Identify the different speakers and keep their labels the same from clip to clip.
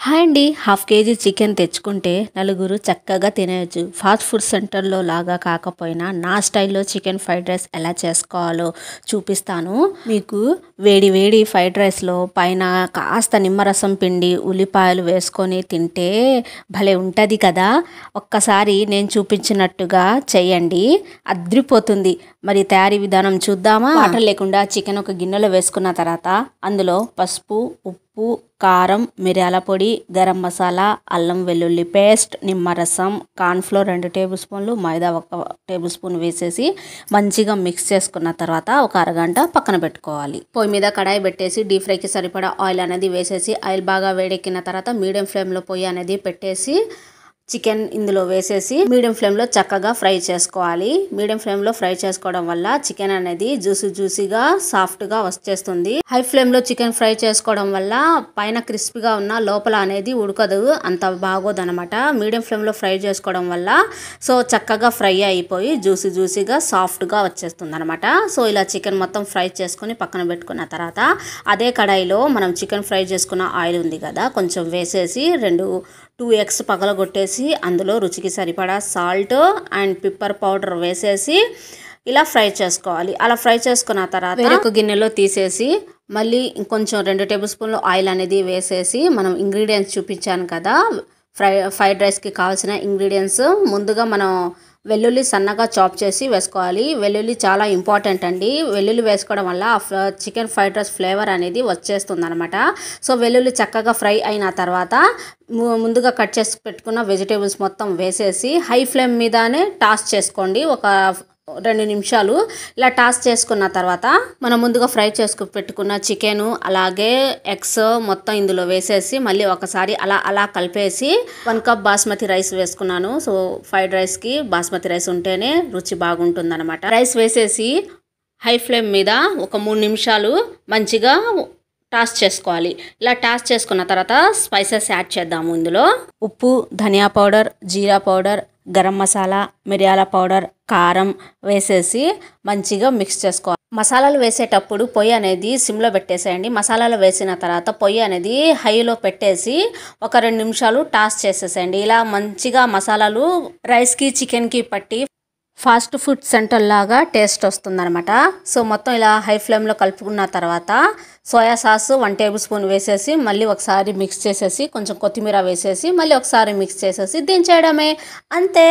Speaker 1: Hi అండి. Half KG chicken తెచ్చుకుంటే నలుగురు చక్కగా తినేయచ్చు. ఫాస్ట్ ఫుడ్ సెంటర్లో లాగా కాకపోయినా నా స్టైల్లో చికెన్ ఫ్రైడ్ రైస్ ఎలా చేసుకోవాలో చూపిస్తాను. మీకు వేడి వేడి ఫ్రైడ్ రైస్లో పైన కాస్త నిమ్మరసం పిండి ఉల్లిపాయలు వేసుకొని తింటే భలే ఉంటుంది కదా. ఒక్కసారి నేను చూపించినట్టుగా చేయండి, అద్రిపోతుంది. మరి తయారీ విధానం చూద్దామా? వాటర్ లేకుండా చికెన్ ఒక గిన్నెలో వేసుకున్న తర్వాత అందులో పసుపు, ఉప్పు, కారం, మిరియాల పొడి, గరం మసాలా, అల్లం వెల్లుల్లి పేస్ట్, నిమ్మరసం, కార్న్ఫ్లోర్ 2 టేబుల్ స్పూన్లు, మైదా 1 టేబుల్ స్పూన్ వేసేసి మంచిగా మిక్స్ చేసుకున్న తర్వాత ఒక అరగంట పక్కన పెట్టుకోవాలి. పొయ్యి మీద కడాయి పెట్టేసి డీప్ ఫ్రైకి సరిపడా ఆయిల్ అనేది వేసేసి ఆయిల్ బాగా వేడెక్కిన తర్వాత మీడియం ఫ్లేమ్లో పొయ్యి అనేది పెట్టేసి చికెన్ ఇందులో వేసేసి మీడియం ఫ్లేమ్లో చక్కగా ఫ్రై చేసుకోవాలి. మీడియం ఫ్లేమ్లో ఫ్రై చేసుకోవడం వల్ల చికెన్ అనేది జ్యూసీగా సాఫ్ట్గా వచ్చేస్తుంది. హై ఫ్లేమ్లో చికెన్ ఫ్రై చేసుకోవడం వల్ల పైన క్రిస్పీగా ఉన్న లోపల అనేది ఉడకదు, అంత బాగోదు అనమాట. మీడియం ఫ్లేమ్లో ఫ్రై చేసుకోవడం వల్ల సో చక్కగా ఫ్రై అయిపోయి జ్యూసీగా సాఫ్ట్గా వచ్చేస్తుంది అనమాట. సో ఇలా చికెన్ మొత్తం ఫ్రై చేసుకొని పక్కన పెట్టుకున్న తర్వాత అదే కడాయిలో మనం చికెన్ ఫ్రై చేసుకున్న ఆయిల్ ఉంది కదా, కొంచెం వేసేసి 2 ఎగ్స్ పగలగొట్టేసి అందులో రుచికి సరిపడా సాల్ట్ అండ్ పిప్పర్ పౌడర్ వేసేసి ఇలా ఫ్రై చేసుకోవాలి. అలా ఫ్రై చేసుకున్న తర్వాత వేరొక గిన్నెలో తీసేసి మళ్ళీ ఇంకొంచెం 2 టేబుల్ స్పూన్లు ఆయిల్ అనేది వేసేసి మనం ఇంగ్రీడియంట్స్ చూపించాను కదా, ఫ్రైడ్ రైస్కి కావాల్సిన ఇంగ్రీడియంట్స్ ముందుగా మనం వెల్లుల్లి సన్నగా చాప్ చేసి వేసుకోవాలి. వెల్లుల్లి చాలా ఇంపార్టెంట్ అండి. వెల్లుల్లి వేసుకోవడం వల్ల చికెన్ ఫ్రైడ్ రైస్ ఫ్లేవర్ అనేది వచ్చేస్తుంది అనమాట. సో వెల్లుల్లి చక్కగా ఫ్రై అయిన తర్వాత ముందుగా కట్ చేసి పెట్టుకున్న వెజిటేబుల్స్ మొత్తం వేసేసి హై ఫ్లేమ్ మీదనే టాస్ చేసుకోండి. ఒక 2 నిమిషాలు ఇలా టాస్ చేసుకున్న తర్వాత మనం ముందుగా ఫ్రై పెట్టుకున్న చికెను అలాగే ఎగ్స్ మొత్తం ఇందులో వేసేసి మళ్ళీ ఒకసారి అలా కలిపేసి 1 కప్ బాస్మతి రైస్ వేసుకున్నాను. సో ఫ్రైడ్ రైస్కి బాస్మతి రైస్ ఉంటేనే రుచి బాగుంటుంది అనమాట. రైస్ వేసేసి హై ఫ్లేమ్ మీద ఒక 3 నిమిషాలు మంచిగా టాస్ చేసుకోవాలి. ఇలా టాస్ చేసుకున్న తర్వాత స్పైసెస్ యాడ్ చేద్దాము. ఇందులో ఉప్పు, ధనియా పౌడర్, జీరా పౌడర్, గరం మసాలా, మిరియాల పౌడర్, కారం వేసేసి మంచిగా మిక్స్ చేసుకోవాలి. మసాలాలు వేసేటప్పుడు పొయ్యి అనేది సిమ్లో పెట్టేసేయండి. మసాలాలు వేసిన తర్వాత పొయ్యి అనేది హైలో పెట్టేసి ఒక 2 నిమిషాలు టాస్ చేసేసేయండి. ఇలా మంచిగా మసాలాలు రైస్కి చికెన్కి పట్టి ఫాస్ట్ ఫుడ్ సెంటర్ లాగా టేస్ట్ వస్తుందన్నమాట. సో మొత్తం ఇలా హై ఫ్లేమ్లో కలుపుకున్న తర్వాత సోయా సాస్ 1 టేబుల్ స్పూన్ వేసేసి మళ్ళీ ఒకసారి మిక్స్ చేసేసి కొంచెం కొత్తిమీర వేసేసి మళ్ళీ ఒకసారి మిక్స్ చేసేసి దించేయడమే, అంతే.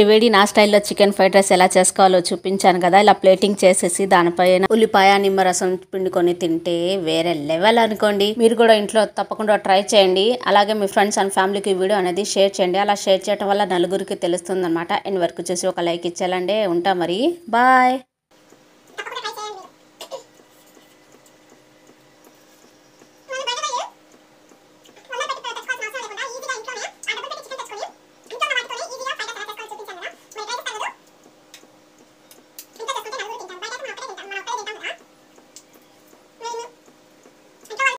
Speaker 1: వేడి నా స్టైల్లో చికెన్ ఫ్రైడ్ రైస్ ఎలా చేసుకోవాలో చూపించాను కదా. ఇలా ప్లేటింగ్ చేసేసి దానిపైన ఉల్లిపాయ నిమ్మరసం పిండుకొని తింటే వేరే లెవెల్ అనుకోండి. మీరు కూడా ఇంట్లో తప్పకుండా ట్రై చేయండి. అలాగే మీ ఫ్రెండ్స్ అండ్ ఫ్యామిలీకి వీడియో అనేది షేర్ చేయండి. అలా షేర్ చేయడం వల్ల నలుగురికి తెలుస్తుంది అనమాట. ఎండ్ వరకు చూసి ఒక లైక్ ఇచ్చేయాలండి. ఉంటా మరి, బాయ్.